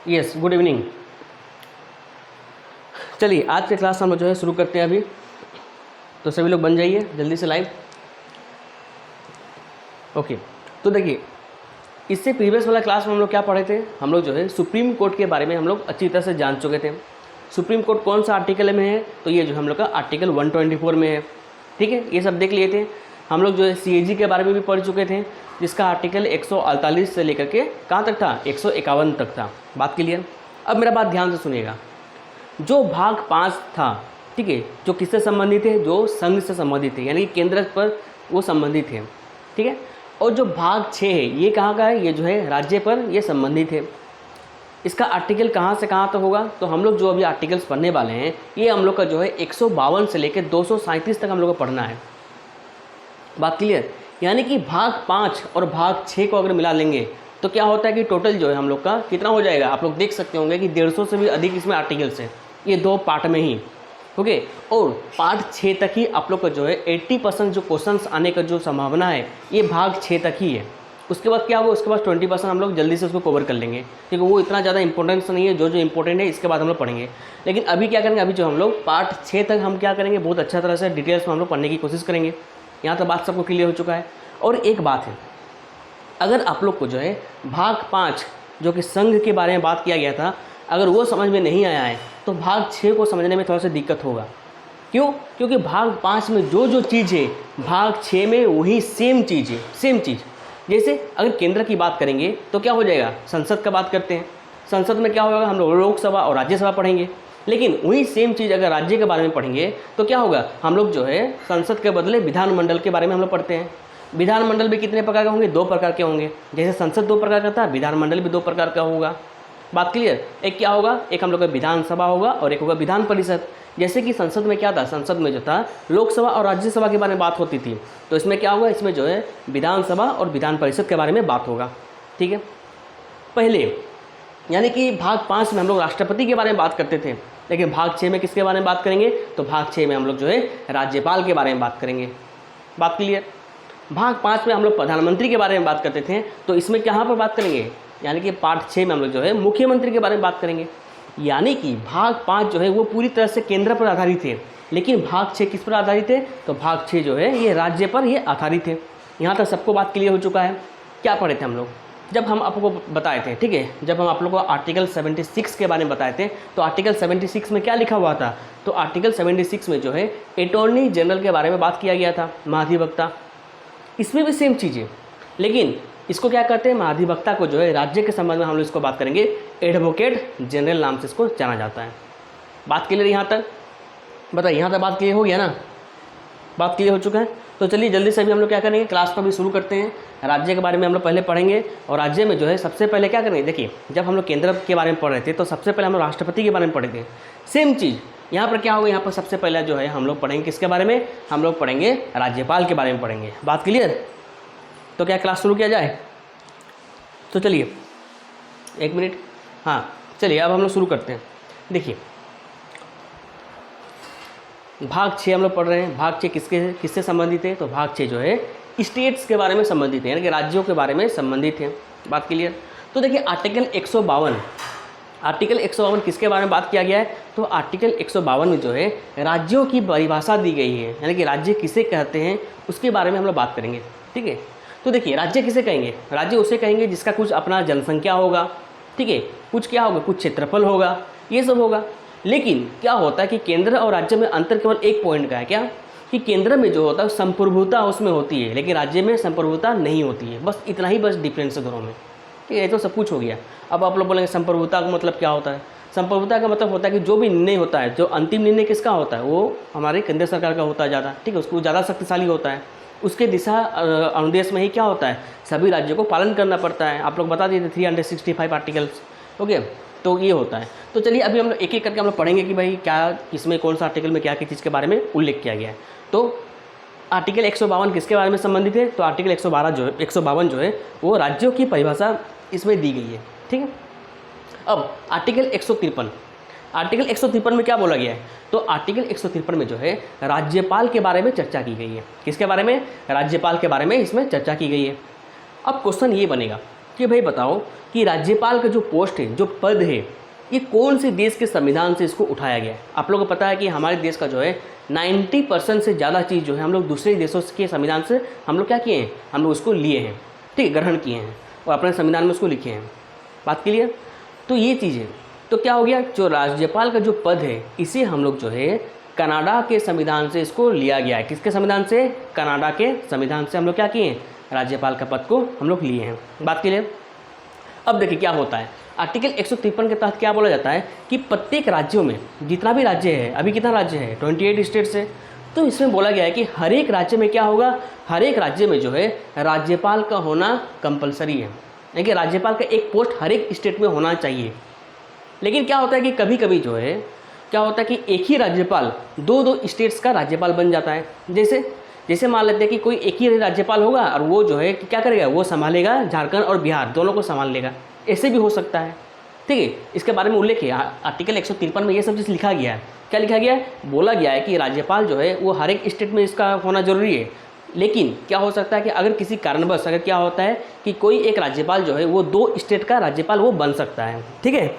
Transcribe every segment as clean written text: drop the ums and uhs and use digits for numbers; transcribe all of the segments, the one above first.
Yes, good evening. चलिए आज के क्लास हम लोग जो है शुरू करते हैं अभी। तो सभी लोग बन जाइए जल्दी से लाइव। ओके, तो देखिए इससे प्रीवियस वाला क्लास में हम लोग क्या पढ़े थे, हम लोग जो है सुप्रीम कोर्ट के बारे में हम लोग अच्छी तरह से जान चुके थे। सुप्रीम कोर्ट कौन सा आर्टिकल में है, तो ये जो हम लोग का आर्टिकल 124 में है। ठीक है, ये सब देख लिए थे। हम लोग जो है सीएजी के बारे में भी पढ़ चुके थे, जिसका आर्टिकल 148 से लेकर के कहाँ तक था, 151 तक था। बात क्लियर। अब मेरा बात ध्यान से सुनिएगा। जो भाग 5 था, ठीक है, जो किससे संबंधित है, जो संघ से संबंधित है, यानी कि केंद्र पर वो संबंधित है। ठीक है, और जो भाग 6 है ये कहाँ का है, ये जो है राज्य पर ये संबंधित है। इसका आर्टिकल कहाँ से कहाँ तक होगा, तो हम लोग जो अभी आर्टिकल्स पढ़ने वाले हैं ये हम लोग का जो है 152 से लेकर 237 तक हम लोग को पढ़ना है। बात क्लियर। यानी कि भाग 5 और भाग 6 को अगर मिला लेंगे तो क्या होता है कि टोटल जो है हम लोग का कितना हो जाएगा। आप लोग देख सकते होंगे कि 150 से भी अधिक इसमें आर्टिकल्स हैं, ये 2 पार्ट में ही। ओके, और पार्ट 6 तक ही आप लोग का जो है 80% जो क्वेश्चंस आने का जो संभावना है ये भाग 6 तक ही है। उसके बाद क्या होगा, उसके बाद 20% हम लोग जल्दी से उसको कवर कर लेंगे, क्योंकि वो इतना ज़्यादा इंपॉर्टेंस नहीं है। जो जो इंपॉर्टेंट है इसके बाद हम लोग पढ़ेंगे। लेकिन अभी क्या करेंगे, अभी जो हम लोग पार्ट 6 तक हम क्या करेंगे, बहुत अच्छा तरह से डिटेल्स में हम लोग पढ़ने की कोशिश करेंगे। यहाँ तक बात सबको क्लियर हो चुका है। और एक बात है, अगर आप लोग को जो है भाग 5 जो कि संघ के बारे में बात किया गया था, अगर वो समझ में नहीं आया है तो भाग 6 को समझने में थोड़ा सा दिक्कत होगा। क्यों? क्योंकि भाग 5 में जो जो चीज़ है भाग 6 में वही सेम चीज़ है, सेम चीज़। जैसे अगर केंद्र की बात करेंगे तो क्या हो जाएगा, संसद का बात करते हैं, संसद में क्या होगा, हम लोग लोकसभा और राज्यसभा पढ़ेंगे। लेकिन वही सेम चीज़ अगर राज्य के बारे में पढ़ेंगे तो क्या होगा, हम लोग जो है संसद के बदले विधानमंडल के बारे में हम लोग पढ़ते हैं। विधानमंडल भी कितने प्रकार के होंगे, 2 प्रकार के होंगे। जैसे संसद 2 प्रकार का था, विधानमंडल भी 2 प्रकार का होगा। बात क्लियर। एक क्या होगा, एक हम लोग का विधानसभा होगा और एक होगा विधान परिषद। जैसे कि संसद में क्या था, संसद में जो था लोकसभा और राज्यसभा के बारे में बात होती थी, तो इसमें क्या होगा, इसमें जो है विधानसभा और विधान परिषद के बारे में बात होगा। ठीक है, पहले यानी कि भाग 5 में हम लोग राष्ट्रपति के बारे में बात करते थे, लेकिन भाग 6 में किसके बारे में बात करेंगे, तो भाग 6 में हम लोग जो है राज्यपाल के बारे में बात करेंगे। बात क्लियर। भाग 5 में हम लोग प्रधानमंत्री के बारे में बात करते थे, तो इसमें कहाँ पर बात करेंगे, यानी कि पार्ट 6 में हम लोग जो है मुख्यमंत्री के बारे में बात करेंगे। यानी कि भाग 5 जो है वो पूरी तरह से केंद्र पर आधारित है, लेकिन भाग 6 किस पर आधारित है, तो भाग 6 जो है ये राज्य पर ये आधारित है। यहाँ तक सबको बात क्लियर हो चुका है। क्या पढ़े थे हम लोग, जब हम आपको बताए थे, ठीक है, जब हम आप लोगों को आर्टिकल 76 के बारे में बताए थे, तो आर्टिकल 76 में क्या लिखा हुआ था, तो आर्टिकल 76 में जो है अटॉर्नी जनरल के बारे में बात किया गया था, महाधिवक्ता। इसमें भी सेम चीज़ है, लेकिन इसको क्या कहते हैं, महाधिवक्ता को जो है राज्य के संबंध में हम लोग इसको बात करेंगे एडवोकेट जनरल नाम से इसको जाना जाता है। बात क्लियर यहाँ तक, बताइए यहाँ तक बात क्लियर हो गया ना, बात क्लियर हो चुका है। तो चलिए जल्दी से अभी हम लोग क्या करेंगे, क्लास को भी शुरू करते हैं। राज्य के बारे में हम लोग पहले पढ़ेंगे, और राज्य में जो है सबसे पहले क्या करेंगे, देखिए जब हम लोग केंद्र के बारे में पढ़ रहे थे तो सबसे पहले हम लोग राष्ट्रपति के बारे में पढ़े थे। सेम चीज़ यहाँ पर क्या होगा, यहाँ पर सबसे पहले जो है हम लोग पढ़ेंगे किसके बारे में, हम लोग पढ़ेंगे राज्यपाल के बारे में पढ़ेंगे। बात क्लियर। तो क्या क्लास शुरू किया जाए, तो चलिए 1 मिनट। हाँ चलिए अब हम लोग शुरू करते हैं। देखिए भाग 6 हम लोग पढ़ रहे हैं। भाग 6 किससे संबंधित है, तो भाग 6 जो है स्टेट्स के बारे में संबंधित है, यानी कि राज्यों के बारे में संबंधित है। बात क्लियर। तो देखिए आर्टिकल 152, आर्टिकल 152 किसके बारे में बात किया गया है, तो आर्टिकल 152 में जो है राज्यों की परिभाषा दी गई है, यानी कि राज्य किसे कहते हैं उसके बारे में हम लोग बात करेंगे। ठीक है, तो देखिए राज्य किसे कहेंगे, राज्य उसे कहेंगे जिसका कुछ अपना जनसंख्या होगा, ठीक है, कुछ क्या होगा, कुछ क्षेत्रफल होगा, ये सब होगा। लेकिन क्या होता है कि केंद्र और राज्य में अंतर केवल एक पॉइंट का है, क्या कि केंद्र में जो होता है संप्रभुता उसमें होती है, लेकिन राज्य में संप्रभुता नहीं होती है। बस इतना ही बस डिफरेंस है दोनों में। ठीक है, ये तो सब कुछ हो गया। अब आप लोग बोलेंगे संप्रभुता का मतलब क्या होता है, संप्रभुता का मतलब होता है कि जो भी निर्णय होता है, जो अंतिम निर्णय किसका होता है, वो हमारे केंद्र सरकार का होता है ज़्यादा, ठीक है, उसको ज़्यादा शक्तिशाली होता है। उसके दिशा अनुदेश में ही क्या होता है, सभी राज्यों को पालन करना पड़ता है। आप लोग बता दीजिए 365 आर्टिकल्स। ओके, तो ये होता है। तो चलिए अभी हम लोग एक एक करके हम लोग पढ़ेंगे कि भाई क्या इसमें कौन सा आर्टिकल में क्या किस चीज़ के बारे में उल्लेख किया गया है। तो आर्टिकल 152 किसके बारे में संबंधित है, तो आर्टिकल 152 जो है वो राज्यों की परिभाषा इसमें दी गई है। ठीक है, अब आर्टिकल 153, आर्टिकल 153 में क्या बोला गया है, तो आर्टिकल 153 में जो है राज्यपाल के बारे में चर्चा की गई है। किसके बारे में, राज्यपाल के बारे में इसमें चर्चा की गई है। अब क्वेश्चन ये बनेगा कि भाई बताओ कि राज्यपाल का जो पोस्ट है, जो पद है, ये कौन से देश के संविधान से इसको उठाया गया है। आप लोगों को पता है कि हमारे देश का जो है 90% से ज़्यादा चीज़ जो है हम लोग दूसरे देशों के संविधान से हम लोग क्या किए हैं, हम लोग उसको लिए हैं, ठीक है, ग्रहण किए हैं और अपने संविधान में उसको लिखे हैं। बात क्लियर। तो ये चीज़ है। तो क्या हो गया, जो राज्यपाल का जो पद है इसे हम लोग जो है कनाडा के संविधान से इसको लिया गया है। किसके संविधान से? कनाडा के संविधान से हम लोग क्या किए हैं, राज्यपाल का पद को हम लोग लिए हैं। बात क्लियर। अब देखिए क्या होता है, आर्टिकल 153 के तहत क्या बोला जाता है कि प्रत्येक राज्यों में, जितना भी राज्य है, अभी कितना राज्य है, 28 स्टेट्स है, तो इसमें बोला गया है कि हर एक राज्य में क्या होगा, हर एक राज्य में जो है राज्यपाल का होना कंपलसरी है, यानी कि राज्यपाल का एक पोस्ट हर एक स्टेट में होना चाहिए। लेकिन क्या होता है कि कभी कभी जो है क्या होता है कि एक ही राज्यपाल दो दो स्टेट्स का राज्यपाल बन जाता है। जैसे मान लेते हैं कि कोई एक ही राज्यपाल होगा और वो जो है क्या करेगा, वो संभालेगा झारखंड और बिहार दोनों को संभाल लेगा, ऐसे भी हो सकता है। ठीक है, इसके बारे में उल्लेख है आर्टिकल 153 में, ये सब चीज़ लिखा गया है। क्या लिखा गया है, बोला गया है कि राज्यपाल जो है वो हर एक स्टेट में इसका होना जरूरी है। लेकिन क्या हो सकता है कि अगर किसी कारणवश अगर क्या होता है कि कोई एक राज्यपाल जो है वो 2 स्टेट का राज्यपाल वो बन सकता है। ठीक है,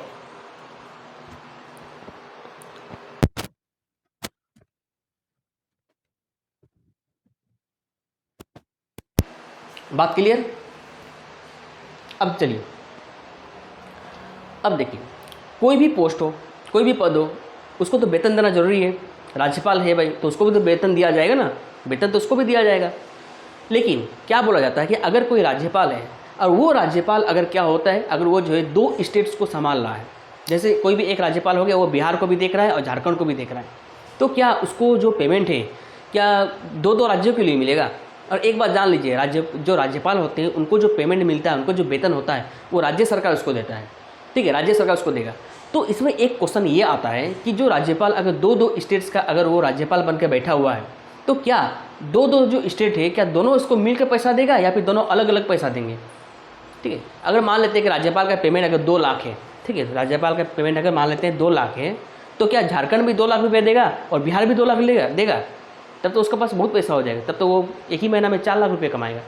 बात क्लियर। अब चलिए, अब देखिए, कोई भी पोस्ट हो, कोई भी पद हो, उसको तो वेतन देना जरूरी है। राज्यपाल है भाई, तो उसको भी तो वेतन दिया जाएगा ना, वेतन तो उसको भी दिया जाएगा। लेकिन क्या बोला जाता है कि अगर कोई राज्यपाल है और वो राज्यपाल अगर क्या होता है, अगर वो जो है 2 स्टेट्स को संभाल रहा है, जैसे कोई भी एक राज्यपाल हो गया, वो बिहार को भी देख रहा है और झारखंड को भी देख रहा है, तो क्या उसको जो पेमेंट है क्या 2 राज्यों के लिए मिलेगा? और एक बात जान लीजिए, जो राज्यपाल होते हैं उनको जो पेमेंट मिलता है, उनको जो वेतन होता है, वो राज्य सरकार उसको देता है। ठीक है, राज्य सरकार उसको देगा। तो इसमें एक क्वेश्चन ये आता है कि जो राज्यपाल अगर 2 स्टेट्स का अगर वो राज्यपाल बनकर बैठा हुआ है, तो क्या 2 जो स्टेट है, क्या दोनों इसको मिलकर पैसा देगा या फिर दोनों अलग अलग पैसा देंगे? ठीक है, अगर मान लेते हैं कि राज्यपाल का पेमेंट अगर 2 लाख है, ठीक है, राज्यपाल का पेमेंट अगर मान लेते हैं 2 लाख है, तो क्या झारखंड भी 2 लाख रुपये देगा और बिहार भी 2 लाख देगा? तब तो उसके पास बहुत पैसा हो जाएगा, तब तो वो एक ही महीना में 4 लाख रुपये कमाएगा।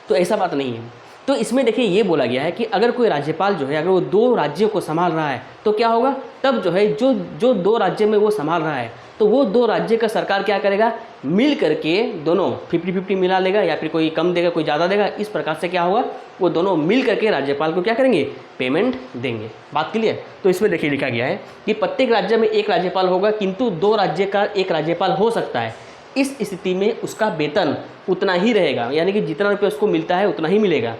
तो ऐसा बात नहीं है। तो इसमें देखिए ये बोला गया है कि अगर कोई राज्यपाल जो है अगर वो 2 राज्यों को संभाल रहा है, तो क्या होगा, तब जो है जो 2 राज्य में वो संभाल रहा है, तो वो 2 राज्य का सरकार क्या करेगा, मिल करके दोनों 50-50 मिला लेगा, या फिर कोई कम देगा कोई ज़्यादा देगा। इस प्रकार से क्या होगा, वो दोनों मिल करके राज्यपाल को क्या करेंगे, पेमेंट देंगे। बात क्लियर। तो इसमें देखिए लिखा गया है कि प्रत्येक राज्य में एक राज्यपाल होगा, किंतु 2 राज्य का एक राज्यपाल हो सकता है। इस स्थिति में उसका वेतन उतना ही रहेगा, यानी कि जितना रुपये उसको मिलता है उतना ही मिलेगा।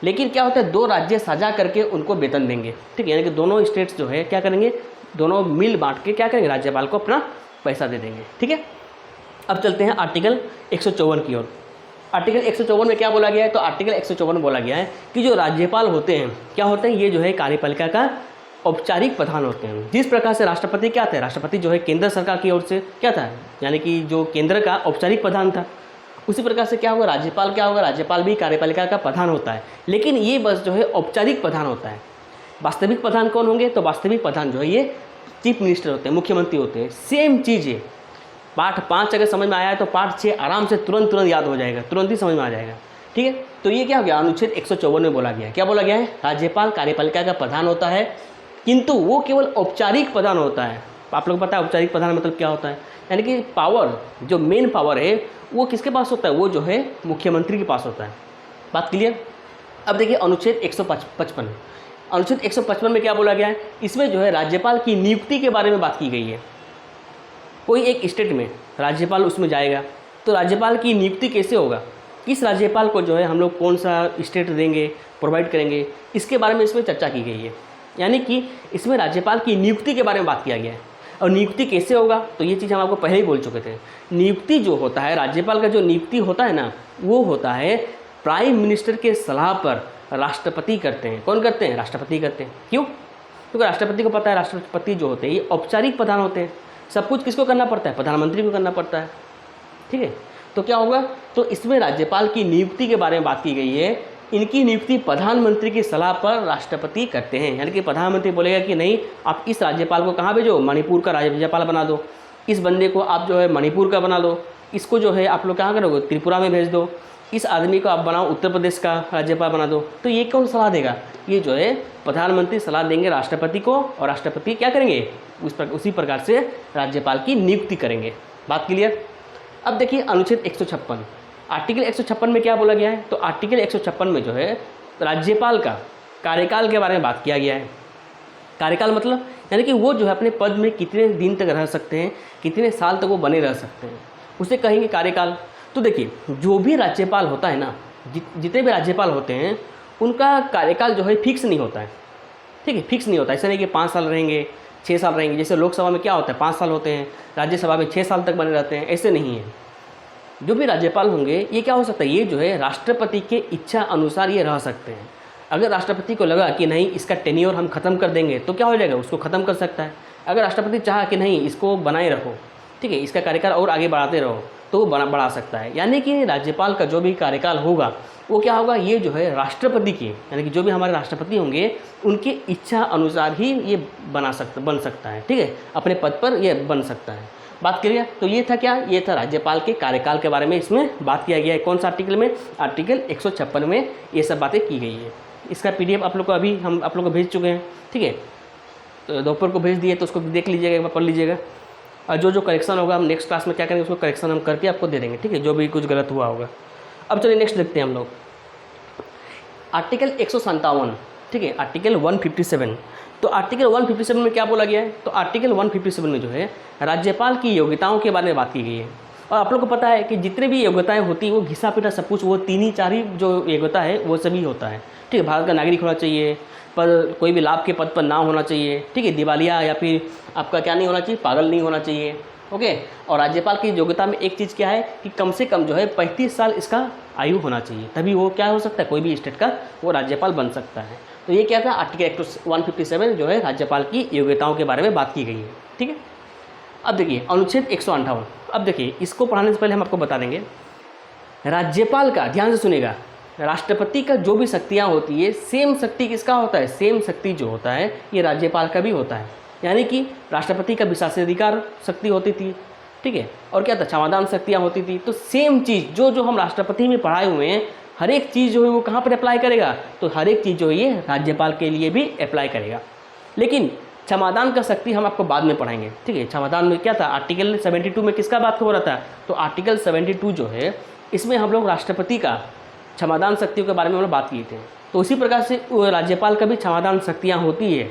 लेकिन क्या होता है, 2 राज्य साझा करके उनको वेतन देंगे। ठीक है, यानी कि दोनों स्टेट्स जो है क्या करेंगे, दोनों मिल बांट के क्या करेंगे, राज्यपाल को अपना पैसा दे देंगे। ठीक है, अब चलते हैं आर्टिकल 154 की ओर। आर्टिकल 154 में क्या बोला गया है, तो आर्टिकल 154 में बोला गया है कि जो राज्यपाल होते हैं क्या होते हैं, ये जो है कार्यपालिका का औपचारिक प्रधान होते हैं। जिस प्रकार से राष्ट्रपति क्या थे, राष्ट्रपति जो है केंद्र सरकार की ओर से क्या था, यानी कि जो केंद्र का औपचारिक प्रधान था, उसी प्रकार से क्या होगा, राज्यपाल क्या होगा, राज्यपाल भी कार्यपालिका का प्रधान होता है। लेकिन ये बस जो है औपचारिक प्रधान होता है। वास्तविक प्रधान कौन होंगे, तो वास्तविक प्रधान जो है ये चीफ मिनिस्टर होते हैं, मुख्यमंत्री होते हैं। सेम चीज़ है, पार्ट 5 अगर समझ में आया है तो पार्ट 6 आराम से तुरंत याद हो जाएगा, तुरंत ही समझ में आ जाएगा। ठीक है, तो ये क्या हो गया, अनुच्छेद 154 में बोला गया है। क्या बोला गया है, राज्यपाल कार्यपालिका का प्रधान होता है, किंतु वो केवल औपचारिक प्रधान होता है। आप लोग पता है औपचारिक प्रधान मतलब क्या होता है, यानी कि पावर, जो मेन पावर है वो किसके पास होता है, वो जो है मुख्यमंत्री के पास होता है। बात क्लियर। अब देखिए अनुच्छेद 155, अनुच्छेद 155 में क्या बोला गया है, इसमें जो है राज्यपाल की नियुक्ति के बारे में बात की गई है। कोई एक स्टेट में राज्यपाल उसमें जाएगा, तो राज्यपाल की नियुक्ति कैसे होगा, किस राज्यपाल को जो है हम लोग कौन सा स्टेट देंगे, प्रोवाइड करेंगे, इसके बारे में इसमें चर्चा की गई है। यानी कि इसमें राज्यपाल की नियुक्ति के बारे में बात किया गया है। और नियुक्ति कैसे होगा, तो ये चीज़ हम आपको पहले ही बोल चुके थे। नियुक्ति जो होता है, राज्यपाल का जो नियुक्ति होता है ना, वो होता है प्राइम मिनिस्टर के सलाह पर राष्ट्रपति करते हैं। कौन करते हैं, राष्ट्रपति करते हैं। क्यों, क्योंकि राष्ट्रपति को पता है राष्ट्रपति जो होते हैं ये औपचारिक प्रधान होते हैं, सब कुछ किसको करना पड़ता है, प्रधानमंत्री को करना पड़ता है। ठीक है, तो क्या होगा, तो इसमें राज्यपाल की नियुक्ति के बारे में बात की गई है। इनकी नियुक्ति प्रधानमंत्री की सलाह पर राष्ट्रपति करते हैं। यानी कि प्रधानमंत्री बोलेगा कि नहीं, आप इस राज्यपाल को कहाँ भेजो, मणिपुर का राज्यपाल बना दो, इस बंदे को आप जो है मणिपुर का बना दो, इसको जो है आप लोग कहाँ करोगे, त्रिपुरा में भेज दो, इस आदमी को आप बनाओ उत्तर प्रदेश का राज्यपाल बना दो, तो ये कौन सलाह देगा? ये जो है प्रधानमंत्री सलाह देंगे राष्ट्रपति को, और राष्ट्रपति क्या करेंगे? उसी प्रकार से राज्यपाल की नियुक्ति करेंगे। बात क्लियर? अब देखिए अनुच्छेद 156, आर्टिकल 156 में क्या बोला गया है? तो आर्टिकल 156 में जो है राज्यपाल का कार्यकाल के बारे में बात किया गया है। कार्यकाल मतलब यानी कि वो जो है अपने पद में कितने दिन तक रह सकते हैं, कितने साल तक वो बने रह सकते हैं, उसे कहेंगे कार्यकाल। तो देखिए जो भी राज्यपाल होता है ना, जितने भी राज्यपाल होते हैं उनका कार्यकाल जो है फिक्स नहीं होता है, ठीक है, फिक्स नहीं होता। ऐसा नहीं कि 5 साल रहेंगे, 6 साल रहेंगे, जैसे लोकसभा में क्या होता है 5 साल होते हैं, राज्यसभा में 6 साल तक बने रहते हैं, ऐसे नहीं है। जो भी राज्यपाल होंगे ये क्या हो सकता है, ये जो है राष्ट्रपति के इच्छा अनुसार ये रह सकते हैं। अगर राष्ट्रपति को लगा कि नहीं इसका टेन्योर हम ख़त्म कर देंगे तो क्या हो जाएगा, उसको ख़त्म कर सकता है। अगर राष्ट्रपति चाहा कि नहीं इसको बनाए रखो, ठीक है, इसका कार्यकाल और आगे बढ़ाते रहो, तो वो बढ़ा सकता है। यानी कि राज्यपाल का जो भी कार्यकाल होगा वो क्या होगा, ये जो है राष्ट्रपति की, यानी कि जो भी हमारे राष्ट्रपति होंगे उनकी इच्छा अनुसार ही ये बन सकता है, ठीक है, अपने पद पर ये बन सकता है। बात करिए तो ये था क्या, ये था राज्यपाल के कार्यकाल के बारे में इसमें बात किया गया है। कौन सा आर्टिकल में? आर्टिकल 156 में ये सब बातें की गई है। इसका PDF आप लोग को अभी हम आप लोग को भेज चुके हैं, ठीक है, तो दोपहर को भेज दिए, तो उसको देख लीजिएगा, एक बार पढ़ लीजिएगा, और जो करेक्शन होगा हम नेक्स्ट क्लास में क्या करेंगे उसको करेक्शन हम करके आपको दे देंगे, ठीक है, जो भी कुछ गलत हुआ होगा। अब चलिए नेक्स्ट देखते हैं हम लोग आर्टिकल 157, ठीक है, आर्टिकल 157। तो आर्टिकल 157 में क्या बोला गया है? तो आर्टिकल 157 में जो है राज्यपाल की योग्यताओं के बारे में बात की गई है। और आप लोग को पता है कि जितने भी योग्यताएं होती हैं वो घिसा पिटा सब कुछ, वो 3 ही जो योग्यता है वो सभी होता है, ठीक है। भारत का नागरिक होना चाहिए, पर कोई भी लाभ के पद पर ना होना चाहिए, ठीक है, दिवालिया या फिर आपका क्या नहीं होना चाहिए, पागल नहीं होना चाहिए, ओके। और राज्यपाल की योग्यता में एक चीज़ क्या है कि कम से कम जो है 35 साल इसका आयु होना चाहिए, तभी वो क्या हो सकता है, कोई भी स्टेट का वो राज्यपाल बन सकता है। तो ये क्या था, आर्टिकल 157 जो है राज्यपाल की योग्यताओं के बारे में बात की गई है, ठीक है। अब देखिए अनुच्छेद 158। अब देखिए इसको पढ़ाने से पहले हम आपको बता देंगे राज्यपाल का, ध्यान से सुनेगा, राष्ट्रपति का जो भी शक्तियाँ होती है सेम शक्ति किसका होता है, सेम शक्ति जो होता है ये राज्यपाल का भी होता है। यानी कि राष्ट्रपति का विशेषाधिकार शक्ति होती थी, ठीक है, और क्या था, क्षमादान शक्तियाँ होती थी। तो सेम चीज़ जो हम राष्ट्रपति में पढ़ाए हुए हैं, हर एक चीज़ जो है वो कहाँ पर अप्लाई करेगा, तो हर एक चीज़ जो है ये राज्यपाल के लिए भी अप्लाई करेगा। लेकिन क्षमादान का शक्ति हम आपको बाद में पढ़ाएंगे, ठीक है। क्षमादान में क्या था, आर्टिकल 72 में किसका बात हो रहा था, तो आर्टिकल 72 जो है इसमें हम लोग राष्ट्रपति का क्षमादान शक्तियों के बारे में हम लोग बात किए थे। तो उसी प्रकार से राज्यपाल का भी क्षमादान शक्तियाँ होती है,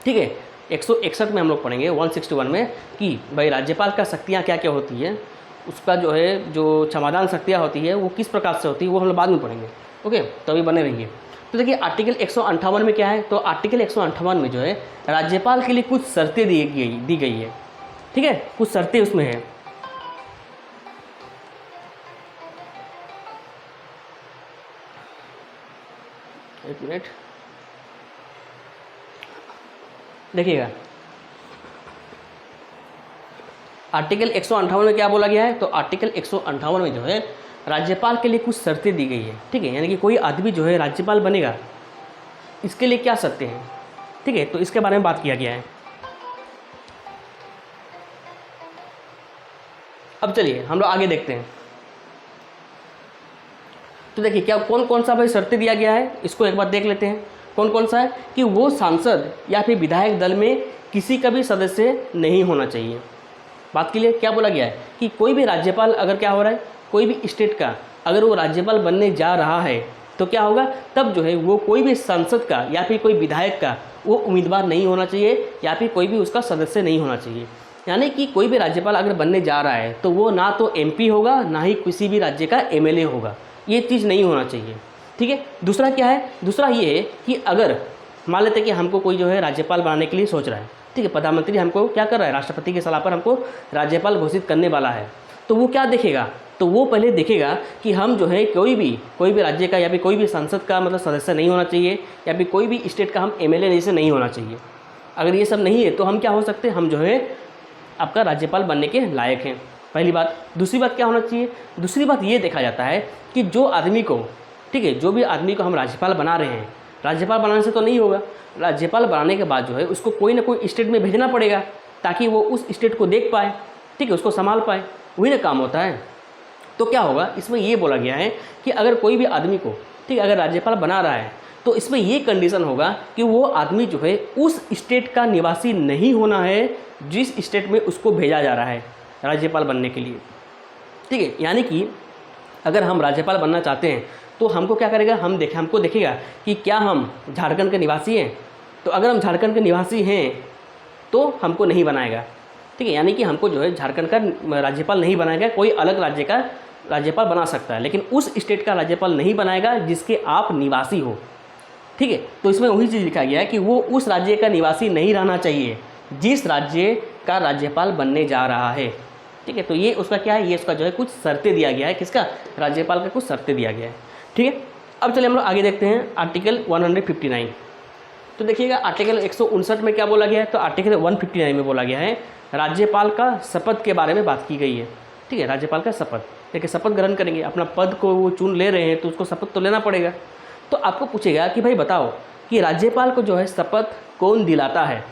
ठीक है। 161 में हम लोग पढ़ेंगे 161 में कि भाई राज्यपाल का शक्तियाँ क्या क्या होती है, उसका जो है जो क्षमादान शक्तियाँ होती है वो किस प्रकार से होती है वो हम लोग बाद में पढ़ेंगे, ओके। तो अभी बने रहिए। तो देखिए आर्टिकल 158 में क्या है, तो आर्टिकल 158 में जो है राज्यपाल के लिए कुछ शर्तें दी गई है, ठीक है, कुछ शर्तें उसमें है। एक मिनट देखिएगा, आर्टिकल 158 में क्या बोला गया है, तो आर्टिकल 158 में जो है राज्यपाल के लिए कुछ शर्तें दी गई है, ठीक है। यानी कि कोई आदमी जो है राज्यपाल बनेगा इसके लिए क्या शर्तें हैं, ठीक है, तो इसके बारे में बात किया गया है। अब चलिए हम लोग आगे देखते हैं। तो देखिए क्या कौन कौन सा भाई शर्तें दिया गया है, इसको एक बार देख लेते हैं। कौन कौन सा है कि वो सांसद या फिर विधायक दल में किसी का भी सदस्य नहीं होना चाहिए। बात के लिए क्या बोला गया है कि कोई भी राज्यपाल अगर क्या हो रहा है, कोई भी स्टेट का अगर वो राज्यपाल बनने जा रहा है तो क्या होगा, तब जो है वो कोई भी सांसद का या फिर कोई विधायक का वो उम्मीदवार नहीं होना चाहिए या फिर कोई भी उसका सदस्य नहीं होना चाहिए। यानी कि कोई भी राज्यपाल अगर बनने जा रहा है तो वो ना तो MP होगा ना ही किसी भी राज्य का MLA होगा, ये चीज़ नहीं होना चाहिए, ठीक है। दूसरा क्या है, दूसरा ये है कि अगर मान लेते कि हमको कोई जो है राज्यपाल बनाने के लिए सोच रहा है, ठीक है, प्रधानमंत्री हमको क्या कर रहा है, राष्ट्रपति की सलाह पर हमको राज्यपाल घोषित करने वाला है, तो वो क्या देखेगा, तो वो पहले देखेगा कि हम जो है कोई भी राज्य का या फिर कोई भी संसद का मतलब सदस्य नहीं होना चाहिए या फिर कोई भी स्टेट का हम MLA जैसे नहीं होना चाहिए। अगर ये सब नहीं है तो हम क्या हो सकते हैं, हम जो है आपका राज्यपाल बनने के लायक हैं, पहली बात। दूसरी बात क्या होना चाहिए, दूसरी बात ये देखा जाता है कि जो आदमी को, ठीक है, जो भी आदमी को हम राज्यपाल बना रहे हैं, राज्यपाल बनाने से तो नहीं होगा, राज्यपाल बनाने के बाद जो है उसको कोई ना कोई स्टेट में भेजना पड़ेगा ताकि वो उस स्टेट को देख पाए, ठीक है, उसको संभाल पाए, वही ना काम होता है। तो क्या होगा, इसमें ये बोला गया है कि अगर कोई भी आदमी को, ठीक है, अगर राज्यपाल बना रहा है तो इसमें ये कंडीशन होगा कि वो आदमी जो है उस स्टेट का निवासी नहीं होना है जिस स्टेट में उसको भेजा जा रहा है राज्यपाल बनने के लिए। ठीक है, यानी कि अगर हम राज्यपाल बनना चाहते हैं तो हमको क्या करेगा, हमको देखेगा कि क्या हम झारखंड के निवासी हैं। तो अगर हम झारखंड के निवासी हैं तो हमको नहीं बनाएगा। ठीक है, यानी कि हमको जो है झारखंड का राज्यपाल नहीं बनाएगा, कोई अलग राज्य का राज्यपाल बना सकता है, लेकिन उस स्टेट का राज्यपाल नहीं बनाएगा जिसके आप निवासी हो। ठीक है, तो इसमें वही चीज़ लिखा गया है कि वो उस राज्य का निवासी नहीं रहना चाहिए जिस राज्य का राज्यपाल बनने जा रहा है। ठीक है, तो ये उसका क्या है, ये उसका जो है कुछ शर्तें दिया गया है, किसका, राज्यपाल का कुछ शर्तें दिया गया है। ठीक है, अब चलिए हम लोग आगे देखते हैं आर्टिकल 159। तो देखिएगा आर्टिकल 159 में क्या बोला गया है, तो आर्टिकल 159 में बोला गया है राज्यपाल का शपथ के बारे में बात की गई है। ठीक है, राज्यपाल का शपथ, देखिए शपथ ग्रहण करेंगे, अपना पद को वो चुन ले रहे हैं तो उसको शपथ तो लेना पड़ेगा। तो आपको पूछेगा कि भाई बताओ कि राज्यपाल को जो है शपथ कौन दिलाता है।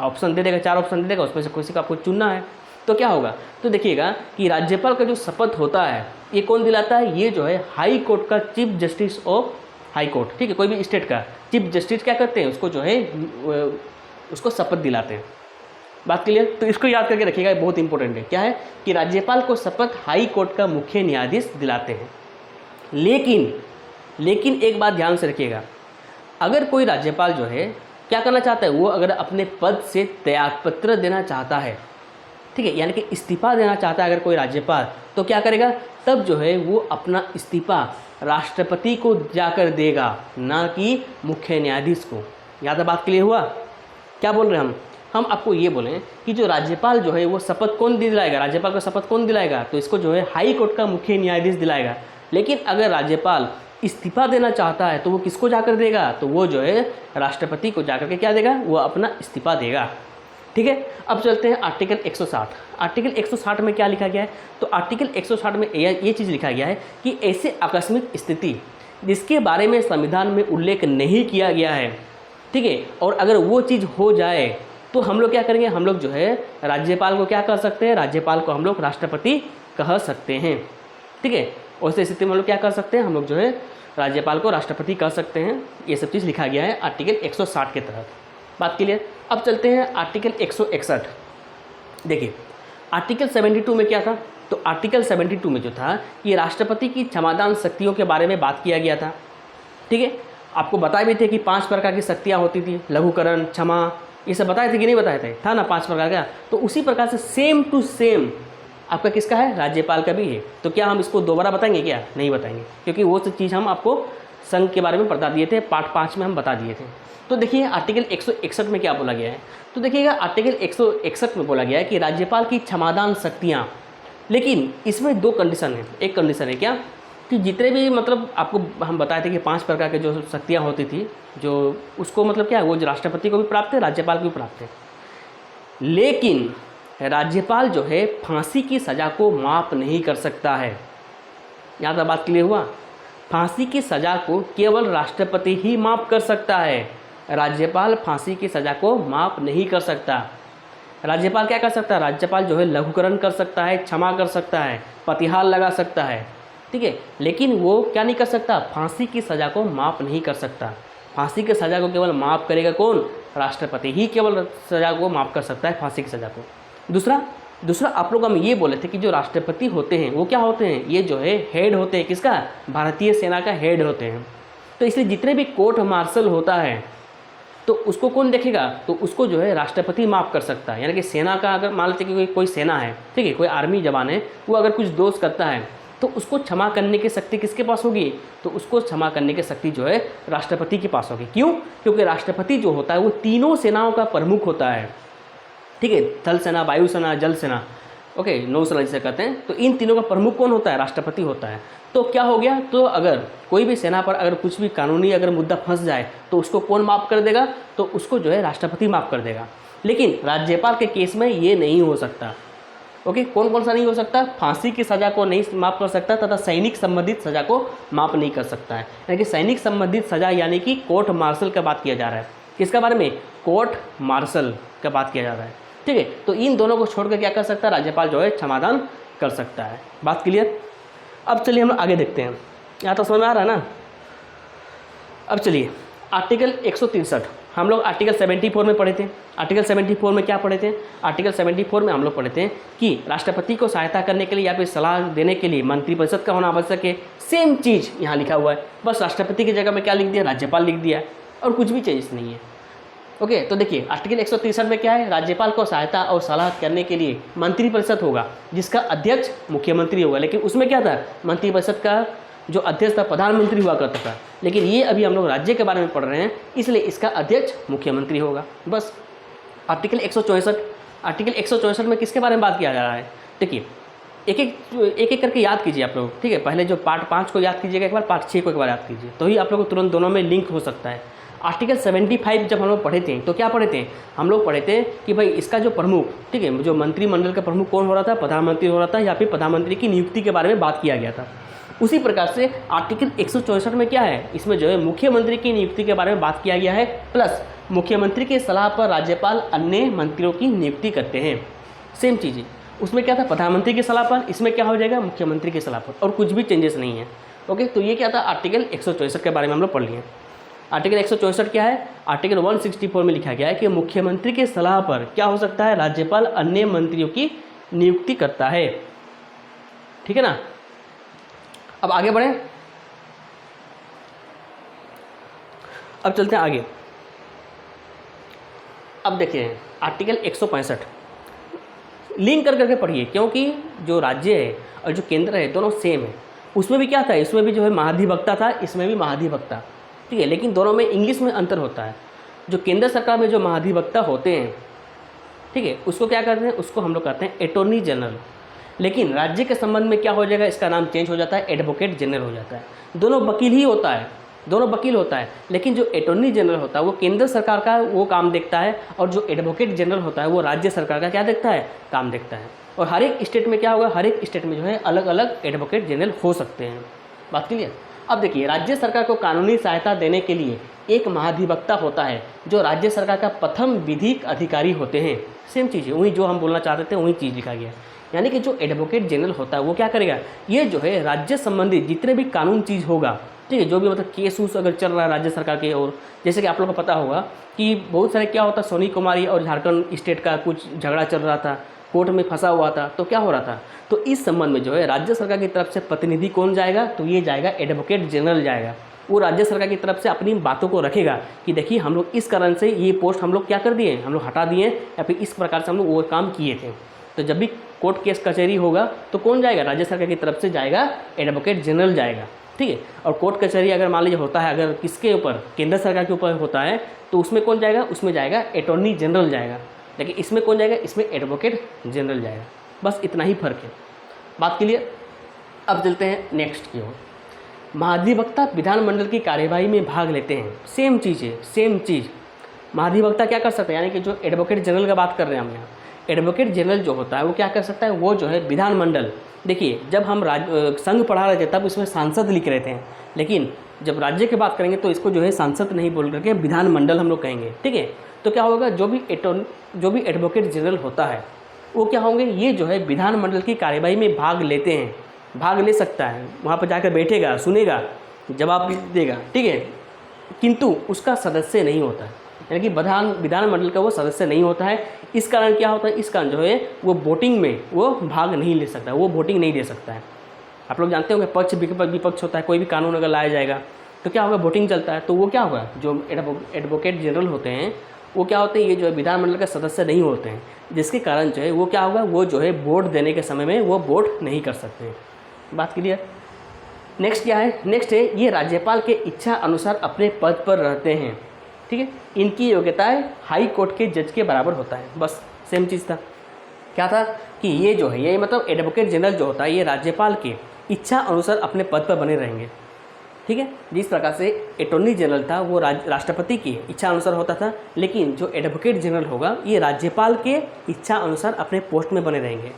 ऑप्शन दे देगा, 4 ऑप्शन दे देगा, उसमें से किसी का आपको चुनना है। तो क्या होगा, तो देखिएगा कि राज्यपाल का जो शपथ होता है ये कौन दिलाता है, ये जो है हाई कोर्ट का chief justice of high court, ठीक है, कोई भी स्टेट का चीफ जस्टिस क्या करते हैं, उसको जो है उसको शपथ दिलाते हैं। बात क्लियर, तो इसको याद करके रखिएगा, बहुत इंपॉर्टेंट है। क्या है कि राज्यपाल को शपथ हाई कोर्ट का मुख्य न्यायाधीश दिलाते हैं। लेकिन एक बात ध्यान से रखिएगा, अगर कोई राज्यपाल जो है क्या करना चाहता है, वो अगर अपने पद से त्यागपत्र देना चाहता है, ठीक है, यानी कि इस्तीफा देना चाहता है अगर कोई राज्यपाल, तो क्या करेगा, तब जो है वो अपना इस्तीफा राष्ट्रपति को जाकर देगा, ना कि मुख्य न्यायाधीश को। याद है, बात क्लियर हुआ। क्या बोल रहे हैं हम आपको ये बोलें कि जो राज्यपाल जो है वो शपथ कौन दिलाएगा, राज्यपाल का शपथ कौन दिलाएगा, तो इसको जो है हाई कोर्ट का मुख्य न्यायाधीश दिलाएगा। लेकिन अगर राज्यपाल इस्तीफा देना चाहता है तो वो किसको जाकर देगा, तो वो जो है राष्ट्रपति को जाकर के क्या देगा, वो अपना इस्तीफा देगा। ठीक है, अब चलते हैं आर्टिकल 160। आर्टिकल 160 में क्या लिखा गया है, तो आर्टिकल 160 में ये चीज़ लिखा गया है कि ऐसे आकस्मिक स्थिति जिसके बारे में संविधान में उल्लेख नहीं किया गया है, ठीक है, और अगर वो चीज़ हो जाए तो हम लोग क्या करेंगे, हम लोग जो है राज्यपाल को क्या कर सकते हैं, राज्यपाल को हम लोग राष्ट्रपति कह सकते हैं। ठीक है, उस स्थिति में हम लोग क्या कर सकते हैं, हम लोग जो है राज्यपाल को राष्ट्रपति कह सकते हैं। ये सब चीज़ लिखा गया है आर्टिकल 160 के तहत। बात क्लियर। अब चलते हैं आर्टिकल 161। देखिए आर्टिकल 72 में क्या था, तो आर्टिकल 72 में जो था ये राष्ट्रपति की क्षमादान शक्तियों के बारे में बात किया गया था। ठीक है, आपको बताए भी थे कि 5 प्रकार की शक्तियाँ होती थी, लघुकरण, क्षमा, ये सब बताए थे कि नहीं बताए थे, था ना 5 प्रकार का। तो उसी प्रकार से सेम टू सेम आपका किसका है, राज्यपाल का भी है। तो क्या हम इसको दोबारा बताएंगे, क्या नहीं बताएंगे, क्योंकि वो सब चीज़ हम आपको संघ के बारे में बता दिए थे, पार्ट 5 में हम बता दिए थे। तो देखिए आर्टिकल 161 में क्या बोला गया है, तो देखिएगा आर्टिकल 161 में बोला गया है कि राज्यपाल की क्षमादान शक्तियाँ, लेकिन इसमें 2 कंडीशन है। एक कंडीशन है क्या, कि जितने भी मतलब आपको हम बताए थे कि 5 प्रकार के जो शक्तियाँ होती थी, जो उसको मतलब क्या है, वो जो राष्ट्रपति को भी प्राप्त है, राज्यपाल को भी प्राप्त है। लेकिन राज्यपाल जो है फांसी की सज़ा को माफ़ नहीं कर सकता है। यहाँ तक बात क्लियर हुआ। फांसी की सज़ा को केवल राष्ट्रपति ही माफ़ कर सकता है, राज्यपाल फांसी की सज़ा को माफ़ नहीं कर सकता। राज्यपाल क्या कर सकता है, राज्यपाल जो है लघुकरण कर सकता है, क्षमा कर सकता है, प्रतिहार लगा सकता है, ठीक है, लेकिन वो क्या नहीं कर सकता, फांसी की सज़ा को माफ़ नहीं कर सकता। फांसी की सज़ा को केवल माफ़ करेगा कौन, राष्ट्रपति ही केवल सज़ा को माफ़ कर सकता है, फांसी की सज़ा को। दूसरा आप लोग हम ये बोले थे कि जो राष्ट्रपति होते हैं वो क्या होते हैं, ये जो है हेड होते हैं, किसका, भारतीय सेना का हेड होते हैं। तो इसलिए जितने भी कोर्ट मार्शल होता है तो उसको कौन देखेगा, तो उसको जो है राष्ट्रपति माफ़ कर सकता है। यानी कि सेना का अगर मान लेते कि कोई सेना है, ठीक है, कोई आर्मी जवान है, वो अगर कुछ दोष करता है तो उसको क्षमा करने की शक्ति किसके पास होगी, तो उसको क्षमा करने की शक्ति जो है राष्ट्रपति के पास होगी। क्यों, क्योंकि राष्ट्रपति जो होता है वो तीनों सेनाओं का प्रमुख होता है। ठीक है, थल सेना, वायु सेना, जल सेना, ओके, नौसेना जिसे कहते हैं। तो इन तीनों का प्रमुख कौन होता है, राष्ट्रपति होता है। तो क्या हो गया, तो अगर कोई भी सेना पर अगर कुछ भी कानूनी अगर मुद्दा फंस जाए तो उसको कौन माफ़ कर देगा, तो उसको जो है राष्ट्रपति माफ़ कर देगा। लेकिन राज्यपाल के केस में ये नहीं हो सकता। ओके, कौन कौन सा नहीं हो सकता, फांसी की सज़ा को नहीं माफ़ कर सकता तथा सैनिक संबंधित सज़ा को माफ़ नहीं कर सकता है। यानी कि सैनिक संबंधित सज़ा यानी कि कोर्ट मार्शल का बात किया जा रहा है। किसका बारे में, कोर्ट मार्शल का बात किया जा रहा है। ठीक है, तो इन दोनों को छोड़कर क्या कर सकता है, राज्यपाल जो है क्षमादान कर सकता है। बात क्लियर। अब चलिए हम आगे देखते हैं, यहाँ तो समझ में आ रहा है ना। अब चलिए आर्टिकल 163 हम लोग आर्टिकल 74 में पढ़े थे। आर्टिकल 74 में क्या पढ़े थे? आर्टिकल 74 में हम लोग पढ़े थे कि राष्ट्रपति को सहायता करने के लिए या फिर सलाह देने के लिए मंत्रिपरिषद का होना आवश्यक है। सेम चीज़ यहाँ लिखा हुआ है, बस राष्ट्रपति की जगह में क्या लिख दिया? राज्यपाल लिख दिया और कुछ भी चेंजेस नहीं है। ओके, तो देखिए आर्टिकल 163 में क्या है? राज्यपाल को सहायता और सलाह करने के लिए मंत्रिपरिषद होगा जिसका अध्यक्ष मुख्यमंत्री होगा। लेकिन उसमें क्या था? मंत्रिपरिषद का जो अध्यक्ष था प्रधानमंत्री हुआ करता था, लेकिन ये अभी हम लोग राज्य के बारे में पढ़ रहे हैं, इसलिए इसका अध्यक्ष मुख्यमंत्री होगा। बस आर्टिकल 164 में किसके बारे में बात किया जा रहा है? देखिए एक एक करके याद कीजिए आप लोग, ठीक है। पहले जो पार्ट 5 को याद कीजिएगा एक बार, पार्ट 6 को एक बार याद कीजिए, तो ही आप लोग को तुरंत दोनों में लिंक हो सकता है। आर्टिकल 75 जब हम लोग पढ़े थे तो क्या पढ़े थे? हम लोग पढ़े थे कि भाई इसका जो प्रमुख, ठीक है, जो मंत्रिमंडल का प्रमुख कौन हो रहा था? प्रधानमंत्री हो रहा था, या फिर प्रधानमंत्री की नियुक्ति के बारे में बात किया गया था। उसी प्रकार से आर्टिकल 164 में क्या है? इसमें जो है मुख्यमंत्री की नियुक्ति के बारे में बात किया गया है, प्लस मुख्यमंत्री के सलाह पर राज्यपाल अन्य मंत्रियों की नियुक्ति करते हैं। सेम चीज़ है, उसमें क्या था? प्रधानमंत्री की सलाह पर, इसमें क्या हो जाएगा? मुख्यमंत्री की सलाह पर, और कुछ भी चेंजेस नहीं है। ओके, तो ये क्या था? आर्टिकल 164 के बारे में हम लोग पढ़ लिए। आर्टिकल 164 क्या है? आर्टिकल 164 में लिखा गया है कि मुख्यमंत्री के सलाह पर क्या हो सकता है? राज्यपाल अन्य मंत्रियों की नियुक्ति करता है। ठीक है ना। अब आगे बढ़ें, अब चलते हैं आगे। अब देखिए आर्टिकल 165 लिंक कर करके पढ़िए, क्योंकि जो राज्य है और जो केंद्र है दोनों सेम है। उसमें भी क्या था? इसमें भी जो है महाधिवक्ता था, इसमें भी महाधिवक्ता, ठीक है, लेकिन दोनों में इंग्लिश में अंतर होता है। जो केंद्र सरकार में जो महाधिवक्ता होते हैं, ठीक है, उसको क्या करते हैं? उसको हम लोग कहते हैं अटॉर्नी जनरल। लेकिन राज्य के संबंध में क्या हो जाएगा? इसका नाम चेंज हो जाता है, एडवोकेट जनरल हो जाता है। दोनों वकील ही होता है, दोनों वकील होता है, लेकिन जो अटॉर्नी जनरल होता है वो केंद्र सरकार का वो काम देखता है, और जो एडवोकेट जनरल होता है वो राज्य सरकार का क्या देखता है? काम देखता है। और हर एक स्टेट में क्या होगा? हर एक स्टेट में जो है अलग अलग एडवोकेट जनरल हो सकते हैं। बात क्लियर? अब देखिए राज्य सरकार को कानूनी सहायता देने के लिए एक महाधिवक्ता होता है जो राज्य सरकार का प्रथम विधिक अधिकारी होते हैं। सेम चीज़ है, वही जो हम बोलना चाहते थे वही चीज़ लिखा गया है। यानी कि जो एडवोकेट जनरल होता है वो क्या करेगा? ये जो है राज्य संबंधी जितने भी कानून चीज़ होगा, ठीक है, जो भी मतलब केस उस अगर चल रहा है राज्य सरकार के, और जैसे कि आप लोगों को पता होगा कि बहुत सारे क्या होता है, सोनी कुमारी और झारखंड स्टेट का कुछ झगड़ा चल रहा था, कोर्ट में फंसा हुआ था, तो क्या हो रहा था? तो इस संबंध में जो है राज्य सरकार की तरफ से प्रतिनिधि कौन जाएगा? तो ये जाएगा एडवोकेट जनरल जाएगा। वो राज्य सरकार की तरफ से अपनी बातों को रखेगा कि देखिए हम लोग इस कारण से ये पोस्ट हम लोग क्या कर दिए, हम लोग हटा दिए, या फिर इस प्रकार से हम लोग वो काम किए थे। तो जब भी कोर्ट केस कचहरी होगा तो कौन जाएगा? राज्य सरकार की तरफ से जाएगा, एडवोकेट जनरल जाएगा, ठीक है। और कोर्ट कचहरी अगर मान लीजिए होता है, अगर किसके ऊपर? केंद्र सरकार के ऊपर होता है, तो उसमें कौन जाएगा? उसमें जाएगा अटॉर्नी जनरल जाएगा। लेकिन इसमें कौन जाएगा? इसमें एडवोकेट जनरल जाएगा। बस इतना ही फर्क है। बात क्लियर? अब चलते हैं नेक्स्ट की ओर। महाधिवक्ता विधानमंडल की कार्यवाही में भाग लेते हैं। सेम चीज़ है, सेम चीज़। महाधिवक्ता क्या कर सकता है? यानी कि जो एडवोकेट जनरल का बात कर रहे हैं हम यहाँ, एडवोकेट जनरल जो होता है वो क्या कर सकता है? वो जो है विधानमंडल, देखिए जब हम संघ पढ़ा रहे थे तब इसमें सांसद लिख रहे थे, लेकिन जब राज्य की बात करेंगे तो इसको जो है सांसद नहीं बोल करके विधानमंडल हम लोग कहेंगे, ठीक है। तो क्या होगा? जो भी एडवोकेट जनरल होता है वो क्या होंगे? ये जो है विधानमंडल की कार्यवाही में भाग लेते हैं, भाग ले सकता है, वहाँ पर जाकर बैठेगा, सुनेगा, जवाब भी देगा, ठीक है, किंतु उसका सदस्य नहीं होता है। यानी कि विधानमंडल का वो सदस्य नहीं होता है। इस कारण क्या होता है? इस कारण जो है वो वोटिंग में वो भाग नहीं ले सकता, वो वोटिंग नहीं दे सकता है। आप लोग जानते होंगे पक्ष विपक्ष होता है, कोई भी कानून अगर लाया जाएगा तो क्या होगा? वोटिंग चलता है, तो वो क्या होगा? जो एडवोकेट जनरल होते हैं वो क्या होते हैं? ये जो है विधानमंडल के सदस्य नहीं होते हैं, जिसके कारण जो है वो क्या होगा? वो जो है वोट देने के समय में वो वोट नहीं कर सकते हैं। बात क्लियर? नेक्स्ट क्या है? नेक्स्ट है ये राज्यपाल के इच्छा अनुसार अपने पद पर रहते हैं, ठीक है। इनकी योग्यताएं हाई कोर्ट के जज के बराबर होता है। बस सेम चीज़ था। क्या था कि ये जो है ये मतलब एडवोकेट जनरल जो होता है ये राज्यपाल के इच्छा अनुसार अपने पद पर बने रहेंगे, ठीक है। जिस प्रकार से अटॉर्नी जनरल था वो राष्ट्रपति की इच्छा अनुसार होता था, लेकिन जो एडवोकेट जनरल होगा ये राज्यपाल के इच्छा अनुसार अपने पोस्ट में बने रहेंगे।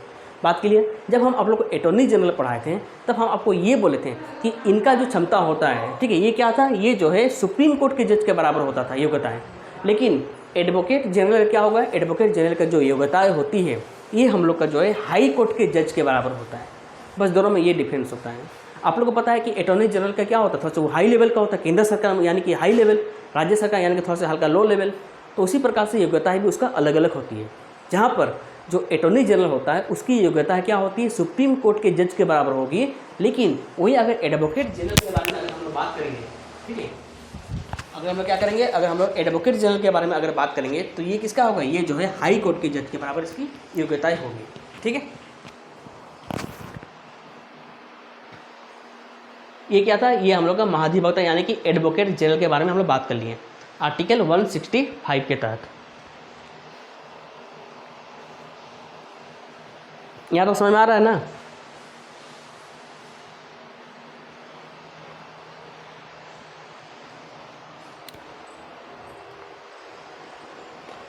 बात के लिए जब हम आप लोग को अटॉर्नी जनरल पढ़ाए थे तब हम आपको ये बोले थे कि इनका जो क्षमता होता है, ठीक है, ये क्या था? ये जो है सुप्रीम कोर्ट के जज के बराबर होता था योग्यताएं। लेकिन एडवोकेट जनरल क्या होगा? एडवोकेट जनरल का जो योग्यताएं होती है ये हम लोग का जो है हाई कोर्ट के जज के बराबर होता है। बस दोनों में ये डिफरेंस होता है। आप लोगों को पता है कि अटॉर्नी जनरल का क्या होता है, थोड़ा सा वो हाई लेवल का होता है, केंद्र सरकार यानी कि हाई लेवल, राज्य सरकार यानी कि थोड़ा सा हल्का लो लेवल। तो उसी प्रकार से योग्यताएं भी उसका अलग अलग होती है। जहाँ पर जो अटॉर्नी जनरल होता है उसकी योग्यता क्या होती है, सुप्रीम कोर्ट के जज के बराबर होगी। लेकिन वही अगर एडवोकेट जनरल के बारे में अगर हम लोग बात करेंगे, ठीक है, अगर हम लोग क्या करेंगे, अगर हम लोग एडवोकेट जनरल के बारे में अगर बात करेंगे तो ये किसका होगा, ये जो है हाई कोर्ट के जज के बराबर इसकी योग्यताएं होगी। ठीक है, ये क्या था, ये हम लोग का महाधिवक्ता यानी कि एडवोकेट जनरल के बारे में हम लोग बात कर लिए आर्टिकल 165 के तहत। यहाँ तो समझ में आ रहा है ना।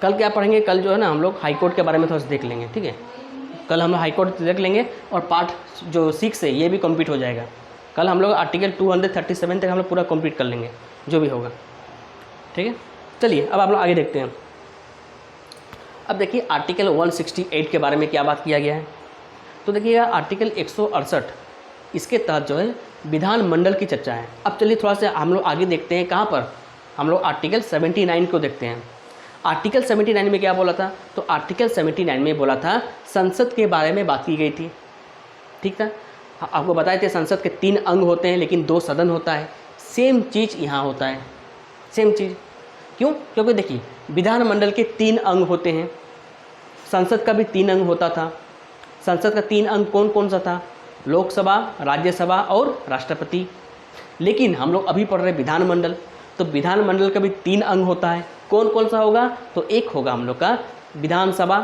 कल क्या पढ़ेंगे, कल जो है ना हम लोग हाई कोर्ट के बारे में थोड़ा सा देख लेंगे। ठीक है, कल हम लोग हाई कोर्ट देख लेंगे और पार्ट जो 6 है ये भी कंप्लीट हो जाएगा। कल हम लोग आर्टिकल 237 तक हम लोग पूरा कंप्लीट कर लेंगे जो भी होगा। ठीक है, चलिए अब आप लोग आगे देखते हैं। अब देखिए आर्टिकल 168 के बारे में क्या बात किया गया है। तो देखिएगा आर्टिकल 168 इसके तहत जो है विधानमंडल की चर्चा है। अब चलिए थोड़ा सा हम लोग आगे देखते हैं, कहाँ पर हम लोग आर्टिकल 79 को देखते हैं। आर्टिकल 79 में क्या बोला था, तो आर्टिकल 79 में बोला था संसद के बारे में बात की गई थी। ठीक था, आपको बताए थे संसद के 3 अंग होते हैं लेकिन 2 सदन होता है। सेम चीज़ यहाँ होता है, सेम चीज़। क्यों, क्योंकि देखिए विधानमंडल के 3 अंग होते हैं, संसद का भी 3 अंग होता था। संसद का 3 अंग कौन कौन सा था, लोकसभा, राज्यसभा और राष्ट्रपति। लेकिन हम लोग अभी पढ़ रहे विधानमंडल, तो विधानमंडल का भी 3 अंग होता है। कौन कौन सा होगा, तो एक होगा हम लोग का विधानसभा,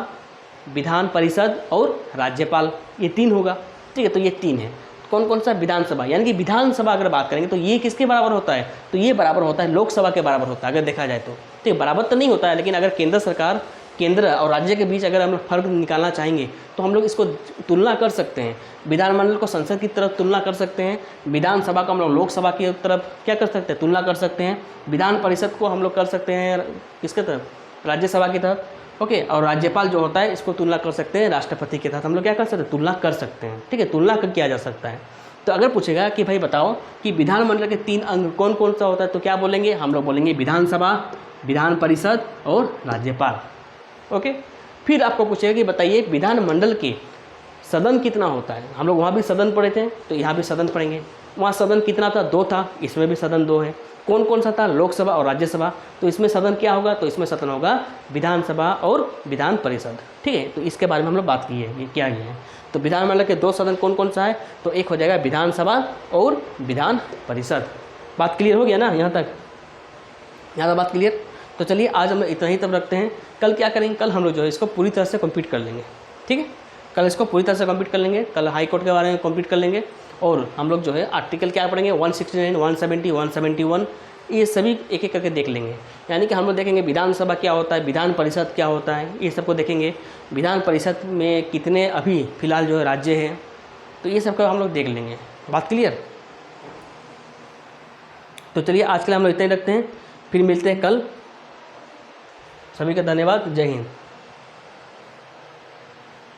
विधान परिषद और राज्यपाल, ये 3 होगा। ठीक है, तो ये 3 है। कौन कौन सा, विधानसभा, यानी कि विधानसभा अगर बात करेंगे तो ये किसके बराबर होता है, तो ये बराबर होता है लोकसभा के बराबर होता है अगर देखा जाए तो। ठीक, बराबर तो नहीं होता है, लेकिन अगर केंद्र सरकार, केंद्र और राज्य के बीच अगर हम लोग फर्क निकालना चाहेंगे तो हम लोग इसको तुलना कर सकते हैं। विधानमंडल को संसद की तरफ तुलना कर सकते हैं, विधानसभा को हम लोग लोकसभा की तरफ क्या कर सकते हैं, तुलना कर सकते हैं। विधान परिषद को हम लोग कर सकते हैं किसके तरफ, राज्यसभा की तरफ। ओके, और राज्यपाल जो होता है इसको तुलना कर सकते हैं राष्ट्रपति के साथ, हम लोग क्या कर सकते हैं, तुलना कर सकते हैं। ठीक है, तुलना किया जा सकता है। तो अगर पूछेगा कि भाई बताओ कि विधानमंडल के 3 अंग कौन कौन सा होता है, तो क्या बोलेंगे, हम लोग बोलेंगे विधानसभा, विधान परिषद और राज्यपाल। ओके, फिर आपको पूछेगा कि बताइए विधानमंडल के सदन कितना होता है। हम लोग वहाँ भी सदन पढ़े थे तो यहाँ भी सदन पढ़ेंगे। वहाँ सदन कितना था, 2 था, इसमें भी सदन 2 है। कौन कौन सा था, लोकसभा और राज्यसभा। तो इसमें सदन क्या होगा, तो इसमें सदन होगा विधानसभा और विधान परिषद। ठीक है, तो इसके बारे में हम लोग बात की है, ये क्या है। तो विधानमंडल के 2 सदन कौन कौन सा है, तो एक हो जाएगा विधानसभा और विधान परिषद। बात क्लियर हो गया ना यहाँ तक, यहाँ तक बात क्लियर। तो चलिए आज हम इतना ही तब रखते हैं। कल क्या करेंगे, कल हम लोग जो है इसको पूरी तरह से कंप्लीट कर लेंगे। ठीक है, कल इसको पूरी तरह से कंप्लीट कर लेंगे। कल हाई कोर्ट के बारे में कंप्लीट कर लेंगे और हम लोग जो है आर्टिकल क्या पढ़ेंगे, 169, 170, 171, ये सभी एक एक करके देख लेंगे। यानी कि हम लोग देखेंगे विधानसभा क्या होता है, विधान परिषद क्या होता है, ये सबको देखेंगे। विधान परिषद में कितने अभी फ़िलहाल जो है राज्य हैं, तो ये सब का हम लोग देख लेंगे। बात क्लियर। तो चलिए आज के लिए हम लोग इतना ही रखते हैं, फिर मिलते हैं कल। सभी का धन्यवाद, जय हिंद।